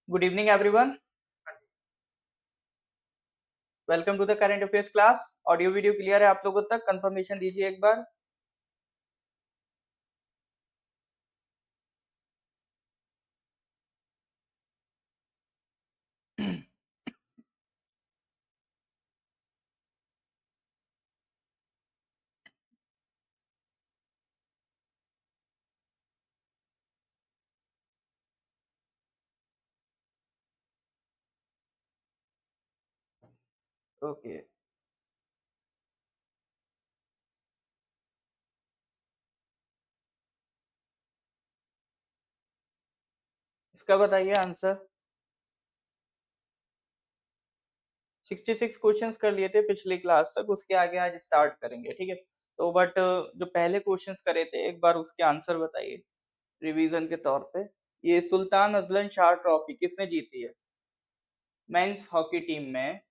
Good evening everyone. Welcome to the current affairs class. Audio video clear है आप लोगों तक? कंफर्मेशन दीजिए एक बार। ओके, इसका बताइए आंसर। 66 क्वेश्चंस कर लिए थे पिछली क्लास तक, उसके आगे आज स्टार्ट करेंगे, ठीक है? तो बट जो पहले क्वेश्चंस करे थे एक बार उसके आंसर बताइए रिवीजन के तौर पे। ये सुल्तान अजलन शाह ट्रॉफी किसने जीती है? मेंस हॉकी टीम में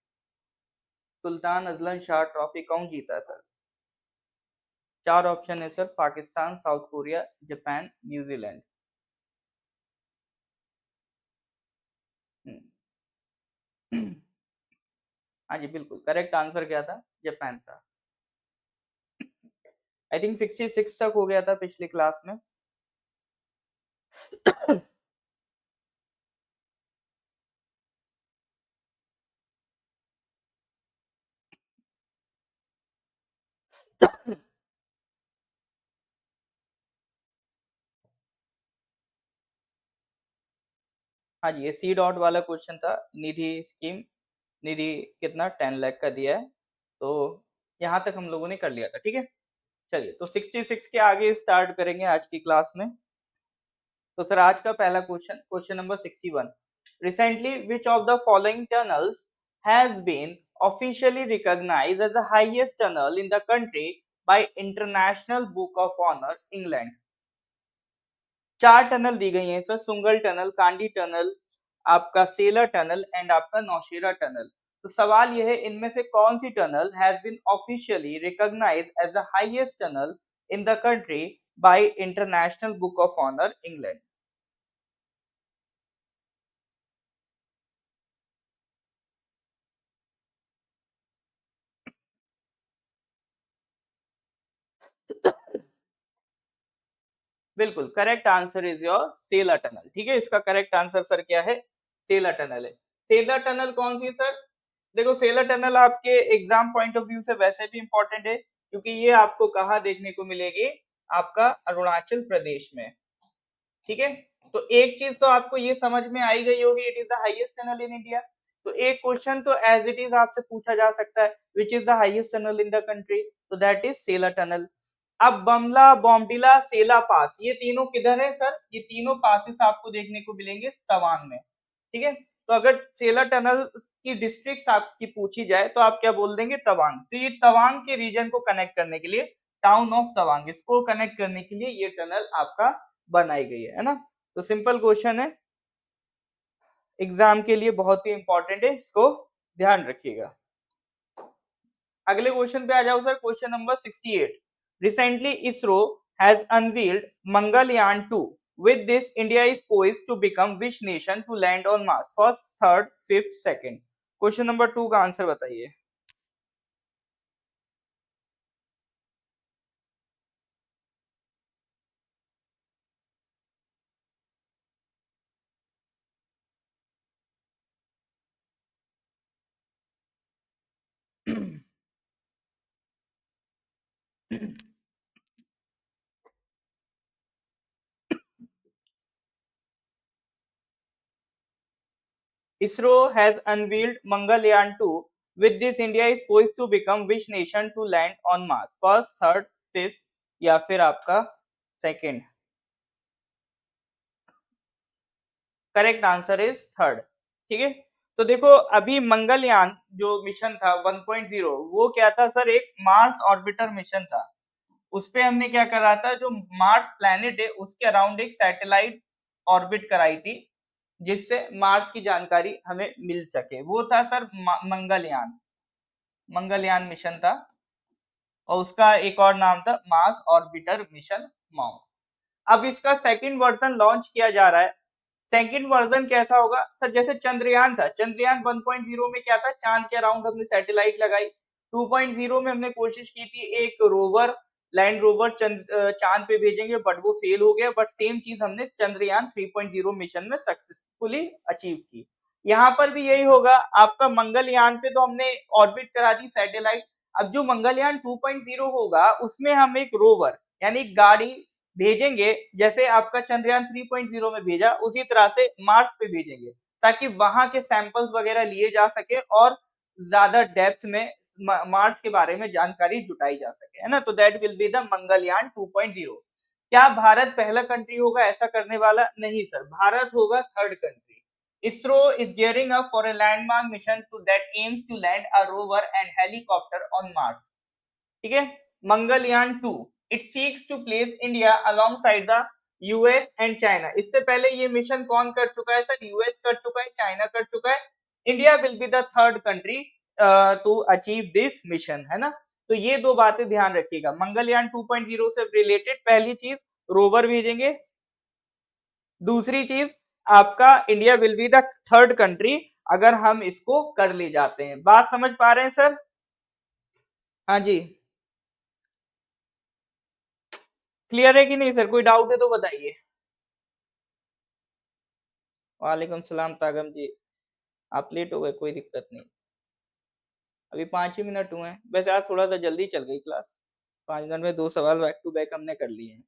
सुल्तान अजलन शाह ट्रॉफी कौन जीता है सर? चार ऑप्शन है sir, Pakistan, south Korea, Japan, New Zealand. हाँ जी बिल्कुल, करेक्ट आंसर क्या था? जापान था। आई थिंक 66 तक हो गया था पिछली क्लास में। हाँ जी, ये सी डॉट वाला क्वेश्चन था। निधि स्कीम, निधि कितना 10 लाख का दिया है, तो यहाँ तक हम लोगों ने कर लिया था, ठीक है। चलिए, तो 66 के आगे स्टार्ट करेंगे आज की क्लास में। तो सर आज का पहला question, question number 61। Recently which of the following tunnels has been officially recognised as the highest tunnel in the country by international book of honour England? चार टनल दी गई हैं sir, Sungal tunnel, Kandi tunnel, आपका सेलर tunnel and आपका Nowshera tunnel. तो सवाल यह है, इनमें से कौन सी tunnel has been officially recognised as the highest tunnel in the country by international book of honour England? बिल्कुल correct answer is your Sela tunnel, ठीक है। इसका करेक्ट आंसर सर क्या है? सेलर टनल है। सेलर टनल कौन सी सर? देखो, सेलर टनल आपके एग्जाम पॉइंट ऑफ व्यू से वैसे भी इंपॉर्टेंट है, क्योंकि ये आपको कहाँ देखने को मिलेगी? आपका अरुणाचल प्रदेश में, ठीक है। तो एक चीज तो आपको ये समझ में आई गई होगी, it is the highest tunnel in India. तो एक क्वेश्चन तो एज इट इज आपसे पूछा जा सकता है, which is the highest tunnel in the country? तो दैट इज सेलर टनल। अब बमला, बॉम्बिला, सेला पास, ये तीनों किधर है सर? ये तीनों पासेस आपको देखने को मिलेंगे तवांग में, ठीक है। तो अगर सेलर टनल की डिस्ट्रिक्ट आपकी पूछी जाए तो आप क्या बोल देंगे? तवांग। तो ये तवांग के रीजन को कनेक्ट करने के लिए, टाउन ऑफ तवांग, इसको कनेक्ट करने के लिए ये टनल आपका बनाई गई है ना। तो सिंपल क्वेश्चन है, एग्जाम के लिए बहुत ही इंपॉर्टेंट है, इसको ध्यान रखिएगा। अगले क्वेश्चन पे आ जाओ sir, question number 68। Recently ISRO has unveiled Mangalyaan 2। With this India is poised to become which nation to land on Mars? First, third, fifth, second? Question number 2 का आंसर बताइए। ISRO has unveiled Mangalyaan 2. With this, India is poised to become which nation to land on Mars? First, third, fifth या फिर आपका second? Correct answer is third, ठीक है। तो देखो, अभी मंगलयान जो मिशन था 1.0, वो क्या था सर? एक मार्स ऑर्बिटर मिशन था। उस पे हमने क्या करा था, जो मार्स प्लैनेट है उसके अराउंड एक सैटेलाइट ऑर्बिट कराई थी, जिससे मार्स की जानकारी हमें मिल सके। वो था सर मंगलयान, मंगलयान मिशन था, और उसका एक और नाम था मार्स ऑर्बिटर मिशन माउंट। अब इसका सेकंड वर्जन लॉन्च किया जा रहा है, सेकंड वर्जन कैसा होगा सर, जैसे चंद्रयान था, चंद्रयान 1.0 में क्या था, चांद के अराउंड हमने सैटेलाइट लगाई। 2.0 में हमने कोशिश की थी एक रोवर, लैंड रोवर चांद पे भेजेंगे, बट वो फेल हो गया। बट सेम चीज हमने चंद्रयान 3.0 मिशन में सक्सेसफुली अचीव की। यहाँ पर भी यही होगा आपका। मंगलयान पे तो हमने ऑर्बिट करा दी सैटेलाइट। अब जो मंगलयान 2.0 होगा उसमें हम एक रोवर यानी गाड़ी भेजेंगे, जैसे आपका चंद्रयान 3.0 में भेजा उसी तरह से मार्स पे भेजेंगे, ताकि वहां के सैंपल्स वगैरह लिए जा सके और ज्यादा डेप्थ में मार्स के बारे में जानकारी जुटाई जा सके, है ना। तो that will be the Mangalyaan 2.0। क्या भारत पहला कंट्री होगा ऐसा करने वाला? नहीं सर, भारत होगा third country. ISRO is gearing up for a landmark mission to that aims to land a rover and helicopter on Mars। ठीक है, Mangalyaan 2 it seeks to place India alongside the US and China. इससे पहले ये mission कौन कर चुका है sir? US कर चुका है, चाइना कर चुका है। India will be the third country to achieve this mission, है ना। तो ये दो बातें ध्यान रखिएगा, मंगलयान 2.0 से रिलेटेड पहली चीज रोवर भेजेंगे, दूसरी चीज आपका India will be the third country अगर हम इसको कर ले जाते हैं। बात समझ पा रहे हैं सर? हाँ जी, क्लियर है कि नहीं सर? कोई डाउट है तो बताइए। वालेकुम सलाम तागम जी, आप लेट हो गए, कोई दिक्कत नहीं। अभी 5 ही मिनट हुए हैं, वैसे आज थोड़ा सा जल्दी चल गई क्लास। 5 मिनट में 2 सवाल बैक टू बैक हमने कर लिए हैं।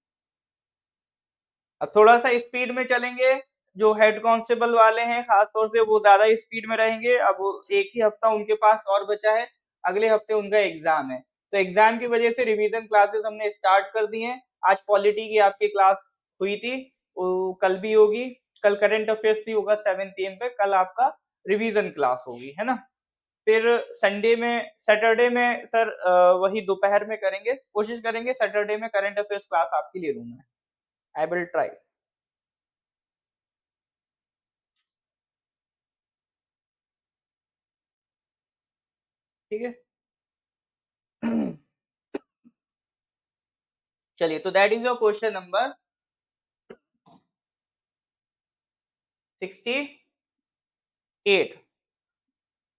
अब थोड़ा सा स्पीड में चलेंगे। जो हेड कांस्टेबल वाले हैं खास तौर से वो ज्यादा स्पीड में रहेंगे। अब एक ही हफ्ता उनके पास और बचा है, अगले हफ्ते उनका एग्जाम है। तो एग्जाम की वजह से रिवीजन क्लासेस हमने स्टार्ट कर दी हैं। आज पॉलिटी की आपकी क्लास हुई थी, वो कल भी होगी। कल करंट अफेयर्स ही होगा 7 PM पे, कल आपका रिवीजन क्लास होगी, है ना। फिर संडे में, सैटरडे में सर वही दोपहर में करेंगे, कोशिश करेंगे सैटरडे में करंट अफेयर्स क्लास आपके लिए लूं मैं। I will try. ठीक है। चलिए, तो that is your question number 68।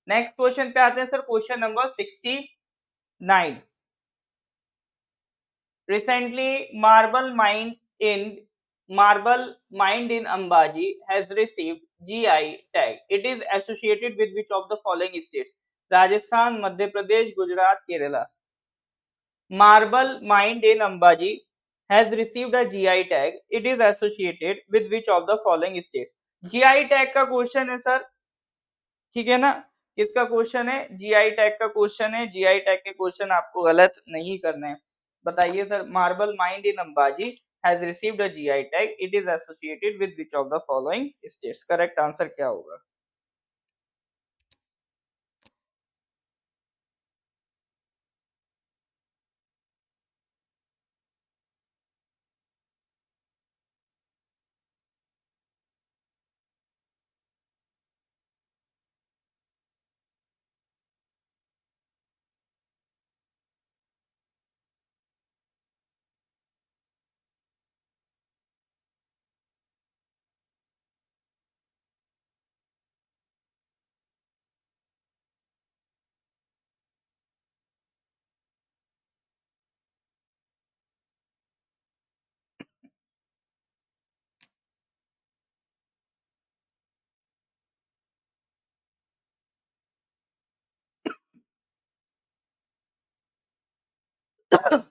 Next question पे आते हैं sir, question number 69। Recently, Marble mined in Ambaji has received GI tag. It is associated with which of the following states? Rajasthan, Madhya Pradesh, Gujarat, Kerala. Marble mined in Ambaji has received a GI tag. It is associated with which of the following states? GI tag का question है sir, ठीक है ना। किसका question है? GI tag का question है। GI tag के क्वेश्चन आपको गलत नहीं करने हैं। बताइए sir, marble mind in Ambaji has received a GI tag, it is associated with which of the following states? Correct answer क्या होगा?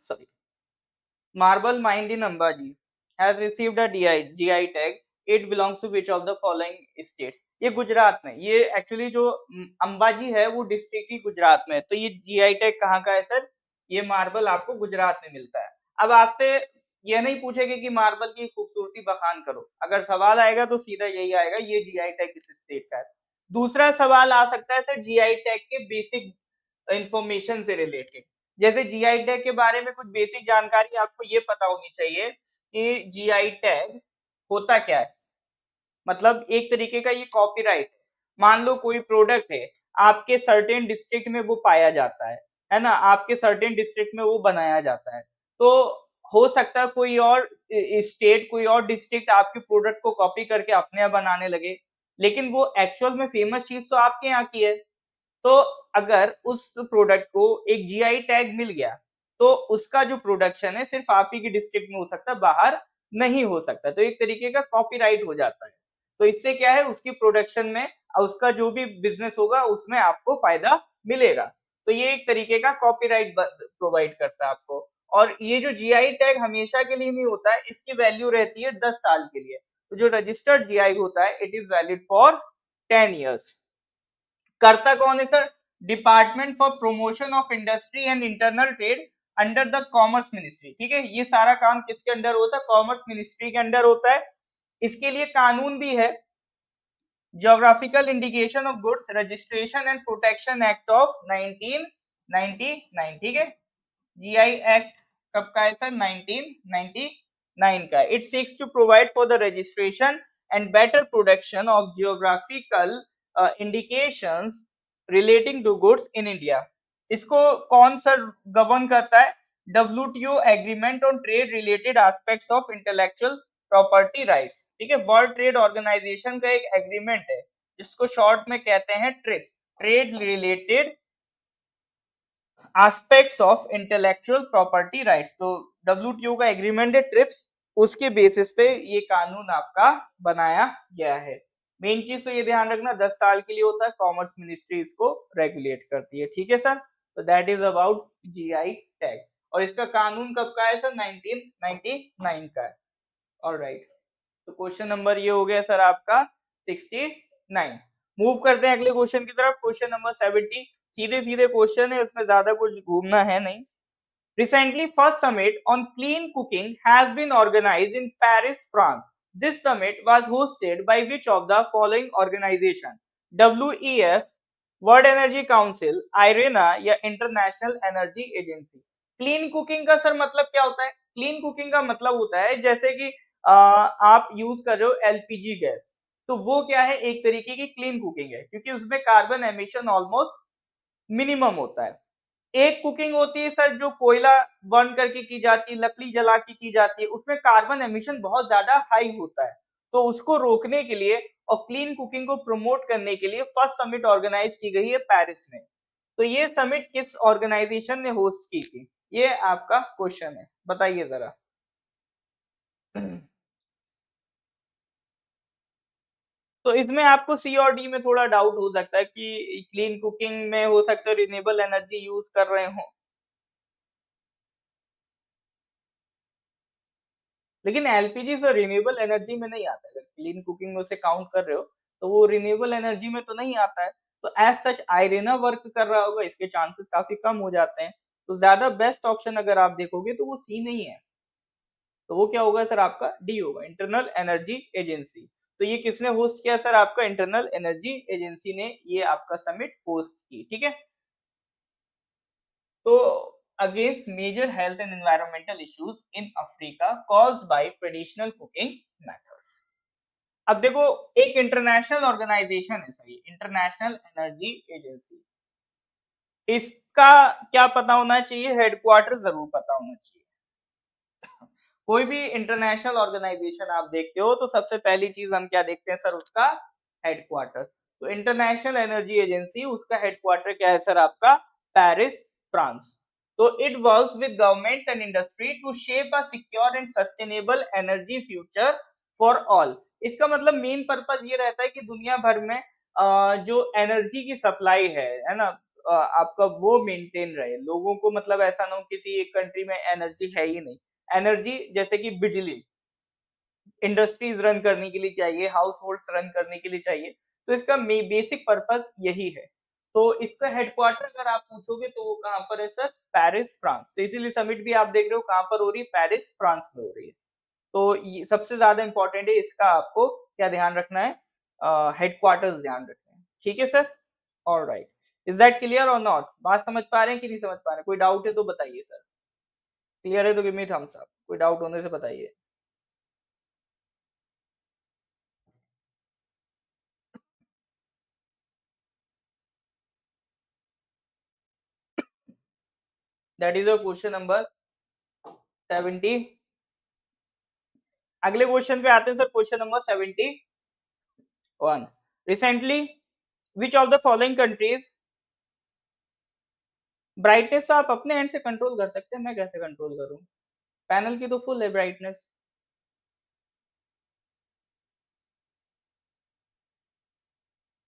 Sorry, marble mind in Ambaji has received a GI tag, it belongs to which of the following states? ये गुजरात में, ये actually जो अंबाजी है वो district ही गुजरात में है। तो ये जीआई टैग कहाँ का है सर? ये मार्बल आपको गुजरात में मिलता है। अब आपसे यह नहीं पूछेगा कि मार्बल की खूबसूरती बखान करो, अगर सवाल आएगा तो सीधा यही आएगा, ये जीआई टैग किस स्टेट का है। दूसरा सवाल आ सकता है सर जीआई टैग के बेसिक इंफॉर्मेशन से रिलेटेड। जैसे जीआई टैग के बारे में कुछ बेसिक जानकारी आपको ये पता होनी चाहिए कि जीआई टैग होता क्या है। मतलब एक तरीके का ये कॉपीराइट है। मान लो कोई प्रोडक्ट है, आपके सर्टेन डिस्ट्रिक्ट में वो पाया जाता है ना, आपके सर्टेन डिस्ट्रिक्ट में वो बनाया जाता है। तो हो सकता है कोई और स्टेट कोई और डिस्ट्रिक्ट आपके प्रोडक्ट को कॉपी करके अपने यहाँ बनाने लगे, लेकिन वो एक्चुअल में फेमस चीज तो आपके यहाँ की है। तो अगर उस प्रोडक्ट को एक जीआई टैग मिल गया तो उसका जो प्रोडक्शन है सिर्फ आप ही की डिस्ट्रिक्ट में हो सकता है, बाहर नहीं हो सकता। तो एक तरीके का कॉपीराइट हो जाता है। तो इससे क्या है, उसकी प्रोडक्शन में उसका जो भी बिजनेस होगा उसमें आपको फायदा मिलेगा। तो ये एक तरीके का कॉपीराइट प्रोवाइड करता है आपको। और ये जो जीआई टैग हमेशा के लिए नहीं होता है, इसकी वैल्यू रहती है 10 साल के लिए। तो जो रजिस्टर्ड जीआई होता है it is valid for 10 years. करता कौन है sir? Department for promotion of industry and internal trade under the commerce ministry. ठीक है, ये सारा काम किसके अंडर होता है? कॉमर्स मिनिस्ट्री के अंडर होता है। इसके लिए कानून भी है, geographical indication of goods registration and protection act of 1999। ठीक है, जीआई एक्ट कब का है सर? 1999 का। It seeks to provide for the registration and better production of geographical indications relating to goods in India. इसको कौन सर गवर्न करता है? WTO agreement on trade related aspects of intellectual property rights. ठीक है, world trade organisation का एक agreement है जिसको शॉर्ट में कहते हैं trips, trade related aspects of intellectual property rights. तो WTO का एग्रीमेंट है ट्रिप्स, उसके बेसिस पे ये कानून आपका बनाया गया है। मेन चीज तो ये ध्यान रखना 10 साल के लिए होता है, कॉमर्स मिनिस्ट्री इसको रेगुलेट करती है। ठीक है सर, तो that is about GI tag. और इसका कानून कब का है सर? 1999 का है। ऑलराइट, तो क्वेश्चन नंबर ये हो गया सर आपका 69। मूव करते हैं अगले क्वेश्चन की तरफ। क्वेश्चन नंबर 70 सीधे सीधे क्वेश्चन है, उसमें ज्यादा कुछ घूमना है नहीं। Recently, first summit on clean cooking has been organized in Paris, France. This summit was hosted by which of the following organization? WEF, world energy council, IRENA या international energy agency. Clean cooking का sir मतलब क्या होता है? Clean cooking का मतलब होता है जैसे कि आप यूज कर रहे हो एलपीजी गैस, तो वो क्या है? एक तरीके की क्लीन कुकिंग है, क्योंकि उसमें कार्बन एमिशन ऑलमोस्ट मिनिमम होता है। एक कुकिंग होती है सर जो कोयला बर्न करके की जाती है, लकड़ी जला के की जाती है, उसमें कार्बन एमिशन बहुत ज्यादा हाई होता है। तो उसको रोकने के लिए और क्लीन कुकिंग को प्रमोट करने के लिए फर्स्ट समिट ऑर्गेनाइज की गई है पेरिस में। तो ये समिट किस ऑर्गेनाइजेशन ने होस्ट की थी? ये आपका क्वेश्चन है, बताइए जरा। तो इसमें आपको सी और डी में थोड़ा डाउट हो सकता है कि क्लीन कुकिंग में हो सकता है रिन्यूएबल एनर्जी यूज कर रहे हो, लेकिन एलपीजी से रिन्यूएबल एनर्जी में नहीं आता है। अगर क्लीन कुकिंग में उसे काउंट कर रहे हो तो वो रिन्यूएबल एनर्जी में तो नहीं आता है। तो एज सच आयरेना वर्क कर रहा होगा, इसके चांसेस काफी कम हो जाते हैं। तो ज्यादा बेस्ट ऑप्शन अगर आप देखोगे तो वो सी नहीं है। तो वो क्या होगा सर? आपका डी होगा, इंटरनल एनर्जी एजेंसी। तो ये किसने होस्ट किया सर? आपका इंटरनल एनर्जी एजेंसी ने ये आपका समिट होस्ट की। ठीक है, तो against major health and environmental issues in Africa caused by traditional cooking methods. अब देखो, एक इंटरनेशनल ऑर्गेनाइजेशन है सही, इंटरनेशनल एनर्जी एजेंसी। इसका क्या पता होना चाहिए? हेडक्वार्टर जरूर पता होना चाहिए। कोई भी इंटरनेशनल ऑर्गेनाइजेशन आप देखते हो तो सबसे पहली चीज हम क्या देखते हैं सर? उसका हेडक्वार्टर। तो इंटरनेशनल एनर्जी एजेंसी, उसका हेडक्वार्टर क्या है सर? आपका पेरिस, फ्रांस। तो it works with governments and industry to shape a secure and sustainable energy future for all. इसका मतलब मेन पर्पस ये रहता है कि दुनिया भर में जो एनर्जी की सप्लाई है ना, आपका वो मेंटेन रहे। लोगों को मतलब ऐसा ना हो किसी एक कंट्री में एनर्जी है ही नहीं। एनर्जी जैसे कि बिजली इंडस्ट्रीज रन करने के लिए चाहिए, हाउस होल्ड्स रन करने के लिए चाहिए। तो इसका बेसिक पर्पस यही है। तो इसका हेडक्वार्टर अगर आप पूछोगे तो वो कहाँ पर है सर? Paris, France. तो इसीलिए समिट भी आप देख रहे हो कहाँ पर हो रही है? पेरिस, फ्रांस में हो रही है। तो ये सबसे ज्यादा इंपॉर्टेंट है, इसका आपको क्या ध्यान रखना है? हेडक्वार्टर्स ध्यान रखना है। ठीक है sir, alright. Is that clear और नॉट? बात समझ पा रहे हैं कि नहीं समझ पा रहे हैं? कोई डाउट है तो बताइए सर। क्लियर है तो गिव मी थम्स अप, कोई डाउट होने से बताइए। That is your question number 70। अगले क्वेश्चन पे आते हैं sir, question number 71। Recently which of the following countries, brightness तो आप अपने एंड से कंट्रोल कर सकते हैं, मैं कैसे कंट्रोल करूं, पैनल की तो फुल है brightness.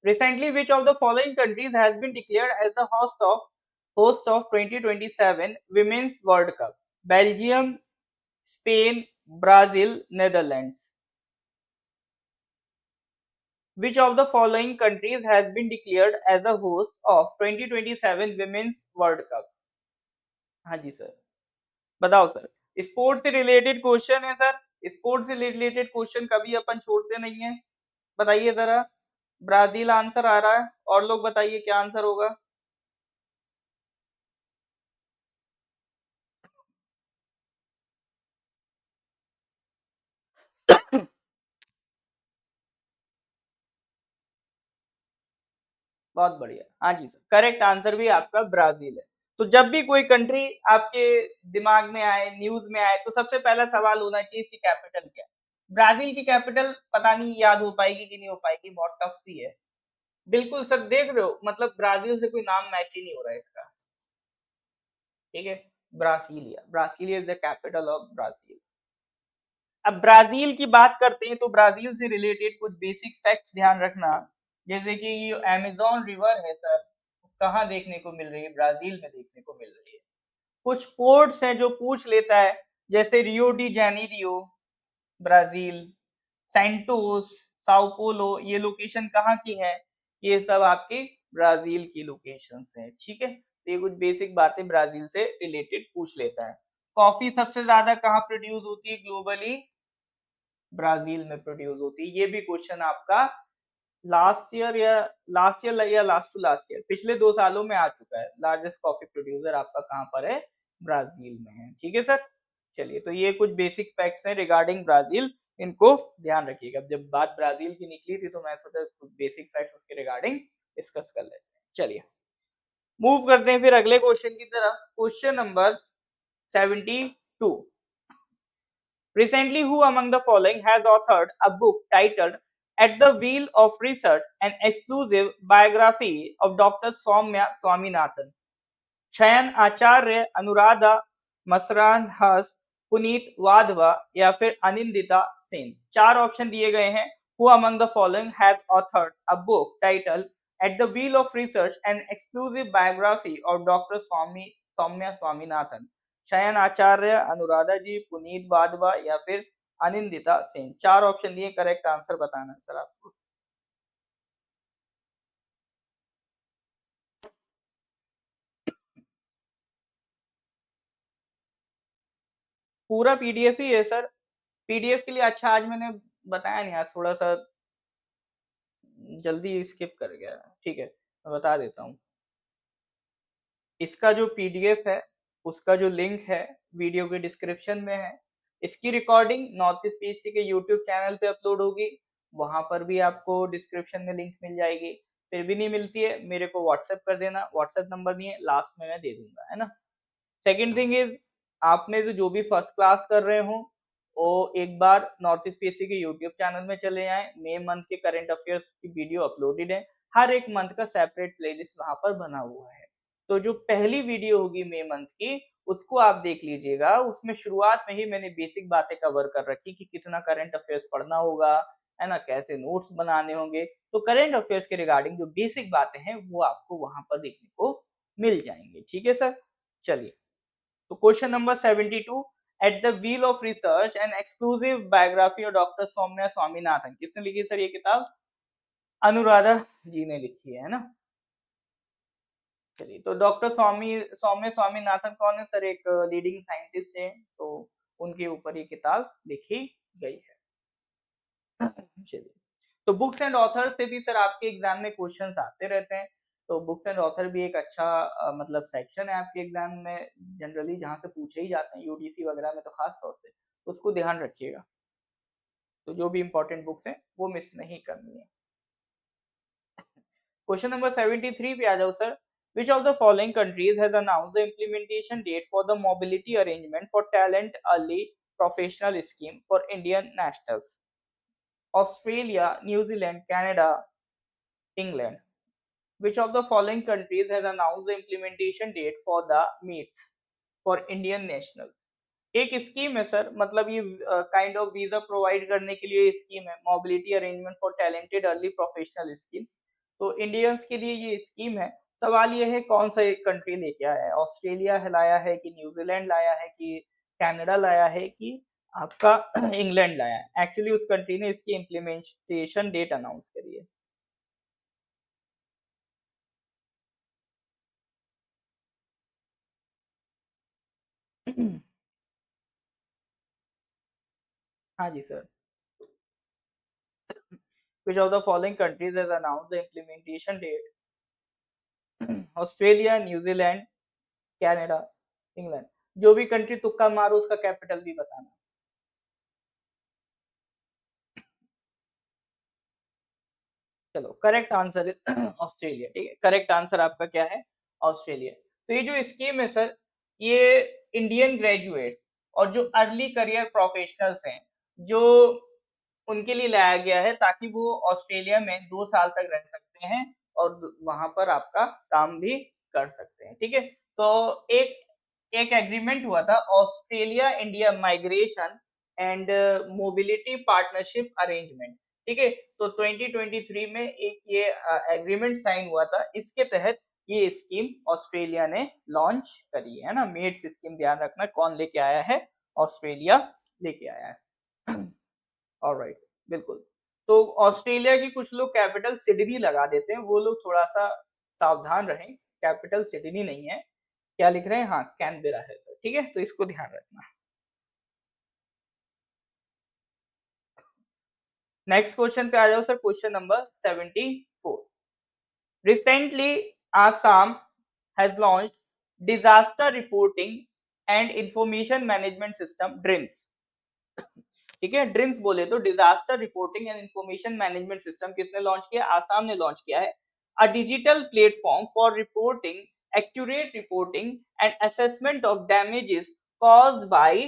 Recently, which of the following countries has been declared as the host of 2027 Women's World Cup? Belgium, Spain, Brazil, Netherlands. Which of the following countries has been declared as a host of 2027 Women's World Cup? हाँ जी sir, बताओ sir. Sports से related question है sir, sports से related question कभी अपन छोड़ते नहीं है। बताइए जरा, ब्राजील आंसर आ रहा है, और लोग बताइए क्या आंसर होगा। बहुत बढ़िया, हाँ जी सर, करेक्ट आंसर भी आपका ब्राजील है। तो जब भी कोई कंट्री आपके दिमाग में आए, न्यूज में आए, तो सबसे पहला सवाल होना चाहिए इसकी कैपिटल क्या है। ब्राजील की कैपिटल पता नहीं याद हो पाएगी कि नहीं हो पाएगी, बहुत टफ सी है। बिल्कुल सर, देख रहे हो, मतलब ब्राजील से कोई नाम मैच ही नहीं हो रहा है इसका। ठीक है, Brasilia, Brasilia is the capital of Brazil. अब ब्राजील की बात करते हैं तो ब्राजील से रिलेटेड कुछ बेसिक फैक्ट्स ध्यान रखना। जैसे कि ये अमेजोन रिवर है सर, कहाँ देखने को मिल रही है, ब्राजील में देखने को मिल रही है। कुछ पोर्ट्स हैं जो पूछ लेता है, जैसे Rio de Janeiro Brazil, Santos, Sao Paulo, ये लोकेशन कहाँ की है, ये सब आपकी ब्राजील की लोकेशंस हैं। ठीक है, तो ये कुछ बेसिक बातें ब्राजील से रिलेटेड पूछ लेता है। कॉफी सबसे ज्यादा कहाँ प्रोड्यूस होती है ग्लोबली, ब्राजील में प्रोड्यूस होती है। ये भी क्वेश्चन आपका लास्ट टू लास्ट ईयर पिछले 2 सालों में आ चुका है। लार्जेस्ट कॉफी प्रोड्यूसर आपका कहाँ पर है, ब्राजील में है। ठीक है सर, चलिए, तो ये कुछ बेसिक फैक्ट्स हैं रिगार्डिंग ब्राजील, इनको ध्यान रखिएगा। जब बात ब्राजील की निकली थी तो मैं सोचा कुछ बेसिक फैक्ट उसके रिगार्डिंग डिस्कस कर लेते हैं। चलिए, मूव करते हैं फिर अगले क्वेश्चन की तरफ। Question number 72। Recently, who among the following has authored a book titled At the Wheel of Research, an exclusive biography of Dr. Soumya Swaminathan? शयन आचार्य, अनुराधा मसरानहस, पुनीत वाधवा या फिर अनिंदिता सेन। 4 ऑप्शन दिए गए हैं। Who among the following has authored a book titled At the Wheel of Research, an exclusive biography of Dr. Soumya Swaminathan? शयन आचार्य, अनुराधा जी, पुनीत वाधवा या फिर Anindita Sen. 4 option दिए, करेक्ट आंसर बताना सर आपको। पूरा पीडीएफ ही है सर। पीडीएफ के लिए अच्छा, आज मैंने बताया नहीं, आज थोड़ा सा जल्दी स्किप कर गया। ठीक है, मैं बता देता हूँ। इसका जो पीडीएफ है उसका जो लिंक है वीडियो के डिस्क्रिप्शन में है। इसकी रिकॉर्डिंग नॉर्थ ईस्ट पीएससी के यूट्यूब चैनल पे अपलोड होगी, वहां पर भी आपको डिस्क्रिप्शन में लिंक मिल जाएगी। फिर भी नहीं मिलती है, मेरे को व्हाट्सएप कर देना, व्हाट्सएप नंबर नहीं है, लास्ट में मैं दे दूंगा, है ना। सेकेंड थिंग इज, आप में से जो भी फर्स्ट क्लास कर रहे हो वो एक बार नॉर्थ ईस्ट पीएससी के यूट्यूब चैनल में चले जाएं। मई मंथ के करंट अफेयर्स की वीडियो अपलोडेड है, हर एक मंथ का सेपरेट प्लेलिस्ट वहां पर बना हुआ है। तो जो पहली वीडियो होगी मई मंथ की, उसको आप देख लीजिएगा। उसमें शुरुआत में ही मैंने बेसिक बातें कवर कर रखी कि कितना करंट अफेयर्स पढ़ना होगा, है ना, कैसे नोट्स बनाने होंगे। तो करंट अफेयर्स के रिगार्डिंग जो बेसिक बातें हैं वो आपको वहां पर देखने को मिल जाएंगे। ठीक है सर, चलिए, तो question number 72, at the wheel of research an exclusive biography of doctor Soumya Swaminathan. किसने लिखी सर ये किताब? अनुराधा जी ने लिखी है ना। चलिए, तो डॉक्टर सौम्य स्वामीनाथन कौन है सर? एक लीडिंग साइंटिस्ट है, तो उनके ऊपर ये किताब लिखी गई है। चलिए, तो बुक्स एंड ऑथर से भी सर आपके एग्जाम में क्वेश्चंस आते रहते हैं। तो बुक्स एंड ऑथर भी एक अच्छा मतलब सेक्शन है आपके एग्जाम में, जनरली जहां से पूछे ही जाते हैं यूडीसी वगैरह में, तो खास तौर से उसको ध्यान रखिएगा। तो जो भी इंपॉर्टेंट बुक्स हैं वो मिस नहीं करनी है। क्वेश्चन नंबर 73 पे आ जाओ sir. Which of the following countries has announced the implementation date for the mobility arrangement for talent early professional scheme for Indian nationals, Australia, New Zealand, Canada, England. Which of the following countries has announced the implementation date for the meets for Indian nationals? एक scheme है sir, मतलब ये kind of visa provide करने के लिए scheme है, mobility arrangement for talented early professional schemes. तो Indians के लिए ये स्कीम है. सवाल ये है कौन सा एक कंट्री लेके आया है, ऑस्ट्रेलिया है लाया है कि न्यूजीलैंड लाया है कि कनाडा लाया है कि आपका इंग्लैंड लाया है. एक्चुअली उस कंट्री ने इसकी इम्प्लीमेंटेशन डेट अनाउंस करी है. हाँ जी sir. Which of the following countries has announced the implementation date? Australia, New Zealand, Canada, England. जो भी कंट्री तुक्का मारो उसका कैपिटल भी बताना. चलो करेक्ट आंसर ऑस्ट्रेलिया. ठीक है, करेक्ट आंसर आपका क्या है? ऑस्ट्रेलिया. तो ये जो स्कीम है सर, ये इंडियन ग्रेजुएट्स और जो अर्ली करियर प्रोफेशनल्स हैं, जो उनके लिए लाया गया है ताकि वो ऑस्ट्रेलिया में 2 साल तक रह सकते हैं और वहां पर आपका काम भी कर सकते हैं. ठीक है, तो एक एक एग्रीमेंट हुआ था, Australia India migration and mobility partnership arrangement. ठीक है, तो 2023 में एक ये एग्रीमेंट साइन हुआ था. इसके तहत ये स्कीम ऑस्ट्रेलिया ने लॉन्च करी है ना. मेट्स स्कीम, ध्यान रखना कौन लेके आया है? ऑस्ट्रेलिया लेके आया है. ऑलराइट, बिल्कुल. तो ऑस्ट्रेलिया की कुछ लोग कैपिटल सिडनी लगा देते हैं, वो लोग थोड़ा सा सावधान रहें. कैपिटल सिडनी नहीं है. क्या लिख रहे हैं? हाँ, कैनबेरा है सर. ठीक है, तो इसको ध्यान रखना. नेक्स्ट क्वेश्चन पे आ जाओ sir. Question number 74. Recently Assam has launched disaster reporting and information management system dreams. ठीक है, ड्रीम्स बोले तो disaster reporting and information management system किसने लॉन्च किया? आसाम ने लॉन्च किया है. A digital platform for reporting, accurate reporting and assessment of damages caused by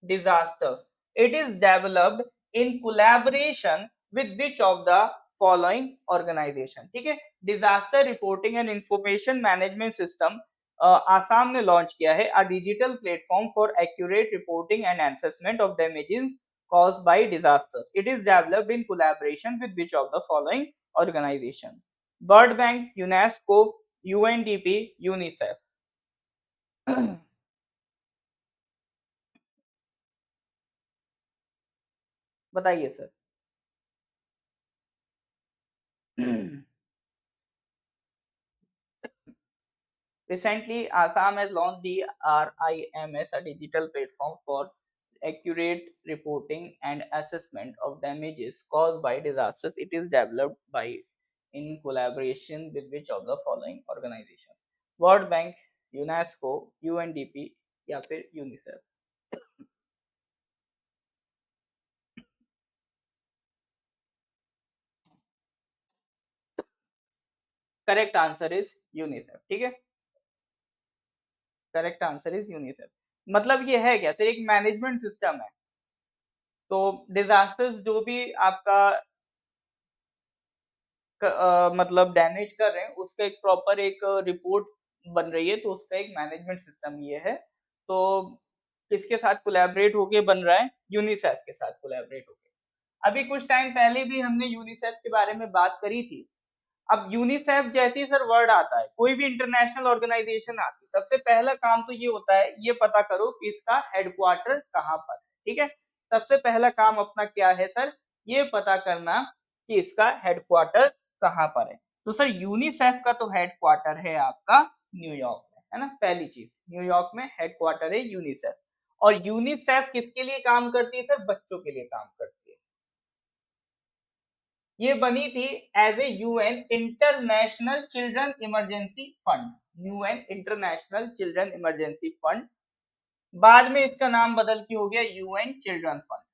disasters. It is developed in collaboration with which of the following organization? ठीक है, disaster reporting and information management system Assam ने launch किया है. A digital platform for accurate reporting and assessment of damages caused by disasters. It is developed in collaboration with which of the following organization? World Bank, UNESCO, UNDP, UNICEF. बताइए sir. Recently, Assam has launched DRIMS, a digital platform for accurate reporting and assessment of damages caused by disasters. It is developed by in collaboration with which of the following organizations? World Bank, UNESCO, UNDP या फिर UNICEF. Correct answer is UNICEF. ठीक है, correct answer is UNICEF. मतलब ये है क्या sir? एक management system है. तो डिजास्टर्स जो भी आपका मतलब डैमेज कर रहे हैं उसका एक प्रॉपर एक रिपोर्ट बन रही है. तो उसका एक मैनेजमेंट सिस्टम ये है. तो किसके साथ कोलैबोरेट होके बन रहा है? यूनिसेफ के साथ कोलैबोरेट होके. अभी कुछ टाइम पहले भी हमने यूनिसेफ के बारे में बात करी थी. अब यूनिसेफ जैसे ही सर वर्ड आता है, कोई भी इंटरनेशनल ऑर्गेनाइजेशन आती है, सबसे पहला काम तो ये होता है, ये पता करो कि इसका हेडक्वार्टर कहाँ पर है. ठीक है, सबसे पहला काम अपना क्या है सर? ये पता करना कि इसका हेडक्वार्टर कहाँ पर है. तो सर यूनिसेफ का तो हेडक्वार्टर है आपका न्यूयॉर्क में, है ना. पहली चीज, न्यूयॉर्क में हेडक्वार्टर है यूनिसेफ. और यूनिसेफ किसके लिए काम करती है सर? बच्चों के लिए काम करती है. ये बनी थी as a UN international children emergency fund. UN international children emergency fund. बाद में इसका नाम बदल के हो गया यूएन चिल्ड्रन फंड.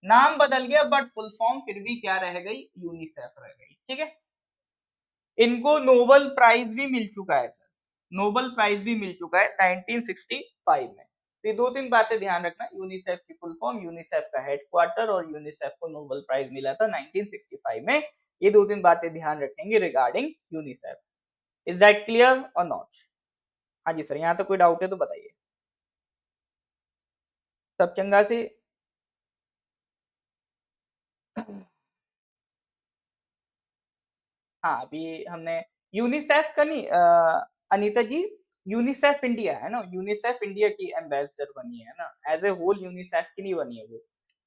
नाम बदल गया बट फुल फॉर्म फिर भी क्या रह गई? यूनिसेफ रह गई. ठीक है, इनको नोबेल प्राइज भी मिल चुका है सर. नोबेल प्राइज भी मिल चुका है 1965 में. तो ये 2-3 बातें ध्यान रखना, यूनिसेफ की फुल फॉर्म, यूनिसेफ का हेडक्वार्टर और यूनिसेफ को नोबेल प्राइज मिला था 1965 में। ये 2-3 बातें ध्यान रखेंगे regarding UNICEF. Is that clear और नॉट? हाँ जी सर, यहाँ तक कोई डाउट है तो बताइए। सब चंगा से? हाँ, अभी हमने यूनिसेफ का नहीं अनीता जी, यूनिसेफ इंडिया है ना, यूनिसेफ इंडिया की एम्बेसडर बनी है ना, एज ए होल यूनिसेफ की नहीं बनी है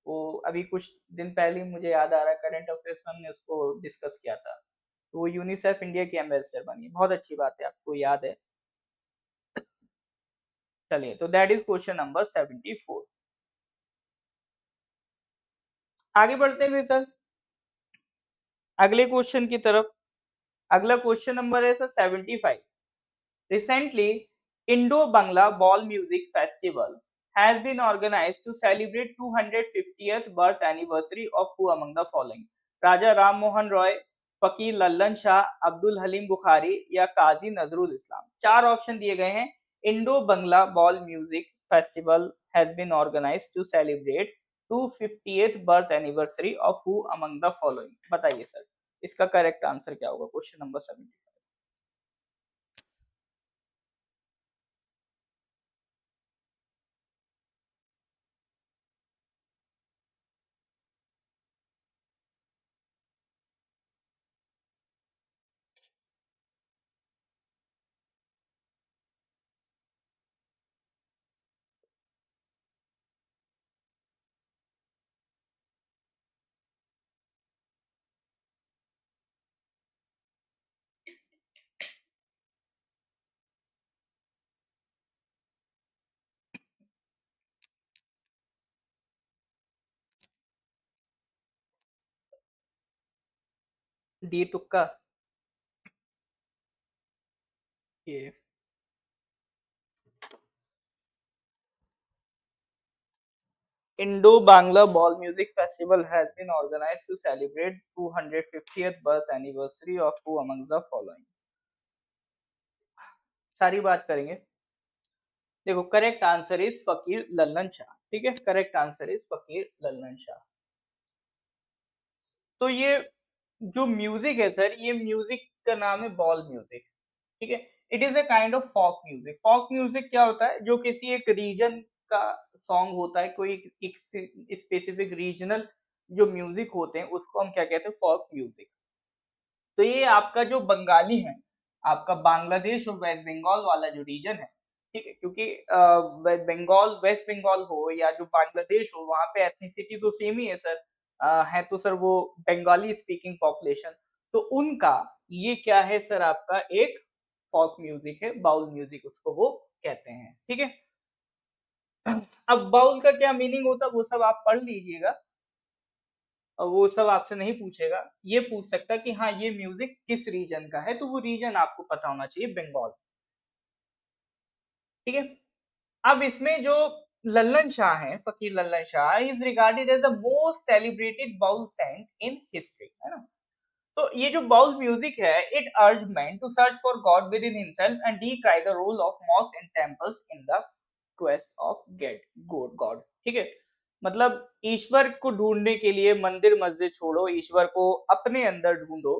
वो अभी कुछ दिन पहले मुझे याद आ रहा है, करंट अफेयर्स में हमने उसको डिस्कस किया था, तो वो यूनिसेफ इंडिया की एम्बेसडर बनी है। बहुत अच्छी बात है, आपको याद है। चलिए, तो दैट इज क्वेश्चन नंबर 74। आगे बढ़ते हैं सर अगले क्वेश्चन की तरफ। अगला क्वेश्चन नंबर है sir 75। Recently, Indo-Bangla Ball Music Festival has been organized to celebrate 250th birth anniversary of who among the following? राजा राम मोहन रॉय, फकीर लल्लन शाह, अब्दुल हलीम बुखारी या काजी नजरुल इस्लाम। 4 ऑप्शन दिए गए हैं। Indo Bangla Baul music festival has been organised to celebrate 250th birth anniversary of who among the following. बताइए sir, इसका correct answer क्या होगा? Question number 70। D तुक्का ये Indo-Bangla Ball Music Festival has been organized to celebrate 250th birth anniversary of who amongst the following? सारी बात करेंगे। देखो, करेक्ट आंसर इज फकीर लल्लन शाह। ठीक है, करेक्ट आंसर इज फकीर लल्लन शाह। तो ये जो म्यूजिक है सर, ये म्यूजिक का नाम है बॉल म्यूजिक। ठीक है, it is a kind of folk music. Folk music क्या होता है? जो किसी एक रीजन का सॉन्ग होता है, कोई एक स्पेसिफिक रीजनल जो म्यूजिक होते हैं उसको हम क्या कहते हैं? Folk music. तो ये आपका जो बंगाली है, आपका बांग्लादेश और वेस्ट बंगाल वाला जो रीजन है, ठीक है, क्योंकि बंगाल, वेस्ट बंगाल हो या जो बांग्लादेश हो, वहां पे एथनिसिटी तो सेम ही है सर। है तो सर वो बंगाली स्पीकिंग पॉपुलेशन, तो उनका ये क्या है सर? आपका एक फॉक म्यूजिक है, बाउल म्यूजिक उसको वो कहते हैं। ठीक है, अब बाउल का क्या मीनिंग होता है वो सब आप पढ़ लीजिएगा, और वो सब आपसे नहीं पूछेगा। ये पूछ सकता कि हाँ, ये म्यूजिक किस रीजन का है, तो वो रीजन आपको पता होना चाहिए, बंगाल। ठीक है, अब इसमें जो लल्लन शाह है, फकीर Lalan Shah is regarded as the most celebrated Baul saint in history, है ना। तो ये जो बाउल म्यूजिक है, it urge man to search for god within himself and decry the role of mosques in temples in the quest of get god god. ठीक है, मतलब ईश्वर को ढूंढने के लिए मंदिर मस्जिद छोड़ो, ईश्वर को अपने अंदर ढूंढो।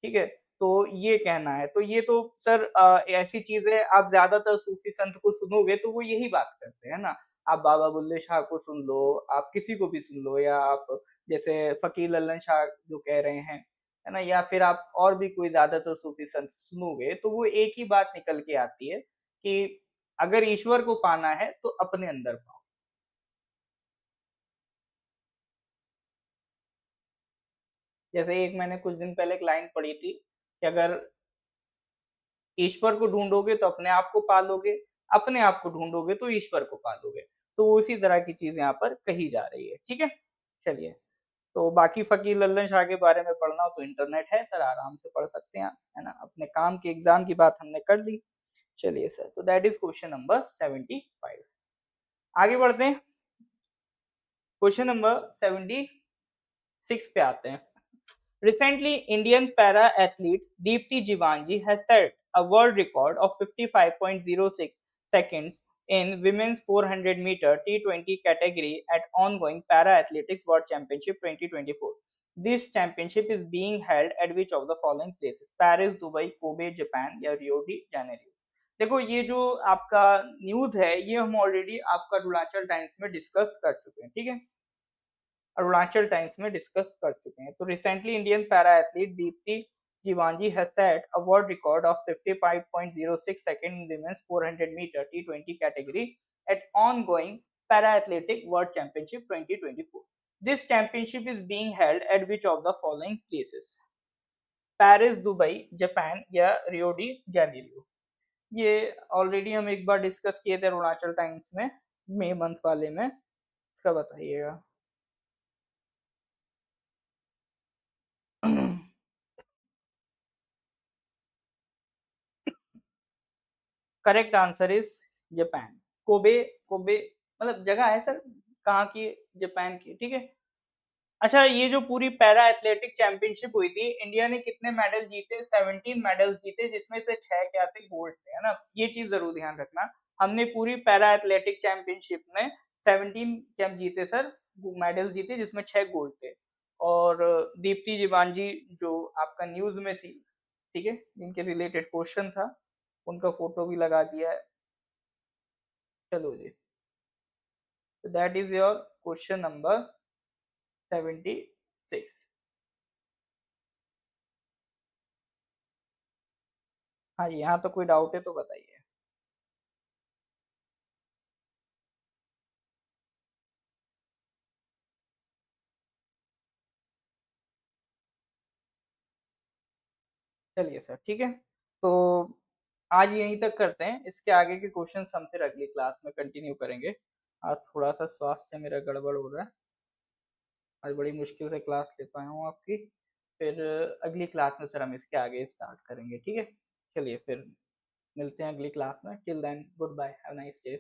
ठीक है, तो ये कहना है। तो ये तो सर ऐसी चीज है, आप ज्यादातर सूफी संत को सुनोगे तो वो यही बात करते हैं ना। आप बाबा बुल्ले शाह को सुन लो, आप किसी को भी सुन लो, या आप जैसे फकीर लल्लन शाह जो कह रहे हैं, है ना, या फिर आप और भी कोई ज्यादातर सूफी संत सुनोगे तो वो एक ही बात निकल के आती है कि अगर ईश्वर को पाना है तो अपने अंदर पाओ। जैसे एक मैंने कुछ दिन पहले एक लाइन पढ़ी थी कि अगर ईश्वर को ढूंढोगे तो अपने आप को पालोगे, अपने आप को ढूंढोगे तो ईश्वर को पालोगे। तो उसी तरह की चीज यहाँ पर कही जा रही है। ठीक है, चलिए, तो बाकी फकीर लल्लन शाह के बारे में पढ़ना हो तो इंटरनेट है सर, आराम से पढ़ सकते हैं आप, है ना। अपने काम के एग्जाम की बात हमने कर ली। चलिए सर, तो दैट इज क्वेश्चन नंबर 75। आगे बढ़ते हैं, क्वेश्चन नंबर 76 पे आते हैं। Recently, Indian para-athlete Deepti Jivanji has set a world record of 55.06 seconds in women's 400 meter T20 category at ongoing Para Athletics World Championship 2024. This championship is being held at which of the following places? Paris, Dubai, Kobe, Japan या Rio de Janeiro. देखो ये जो आपका news है ये हम already आपका Arunachal times में डिस्कस कर चुके हैं, ठीक है, अरुणाचल टाइम्स में डिस्कस कर चुके हैं। तो recently Indian para athlete Deepti Jeevanji has set a world record of 55.06 second in women's 400 meter T20 category at ongoing para athletic world championship 2024. This championship is being held at which of the following places? Paris, Dubai, Japan या Rio de Janeiro. ये already हम एक बार discuss किए थे Arunachal times में मई month वाले में, इसका बताइएगा। Correct answer is Japan. Kobe, Kobe मतलब जगह है सर, कहाँ की? जापान की, ठीक है। अच्छा, ये जो पूरी पैरा एथलेटिक चैंपियनशिप हुई थी, इंडिया ने कितने मेडल जीते? 17 मेडल्स जीते, जिसमें से 6 क्या थे? गोल्ड थे, है ना। ये चीज जरूर ध्यान रखना। हमने पूरी पैरा एथलेटिक चैंपियनशिप में 17 क्या जीते सर? मेडल जीते, जिसमें 6 गोल्ड थे। और दीप्ति जीवांजी जो आपका न्यूज में थी, ठीक है, जिनके रिलेटेड क्वेश्चन था, उनका फोटो भी लगा दिया है। चलो जी, तो that is your question number 76। हाँ, यहाँ तो कोई डाउट है तो बताइए। चलिए सर, ठीक है, तो आज यहीं तक करते हैं। इसके आगे के क्वेश्चन हम फिर अगली क्लास में कंटिन्यू करेंगे। आज थोड़ा सा स्वास्थ्य से मेरा गड़बड़ हो रहा है, आज बड़ी मुश्किल से क्लास ले पाया हूँ आपकी। फिर अगली क्लास में सर हम इसके आगे स्टार्ट करेंगे, ठीक है। चलिए फिर मिलते हैं अगली क्लास में। Till then goodbye, have a nice day.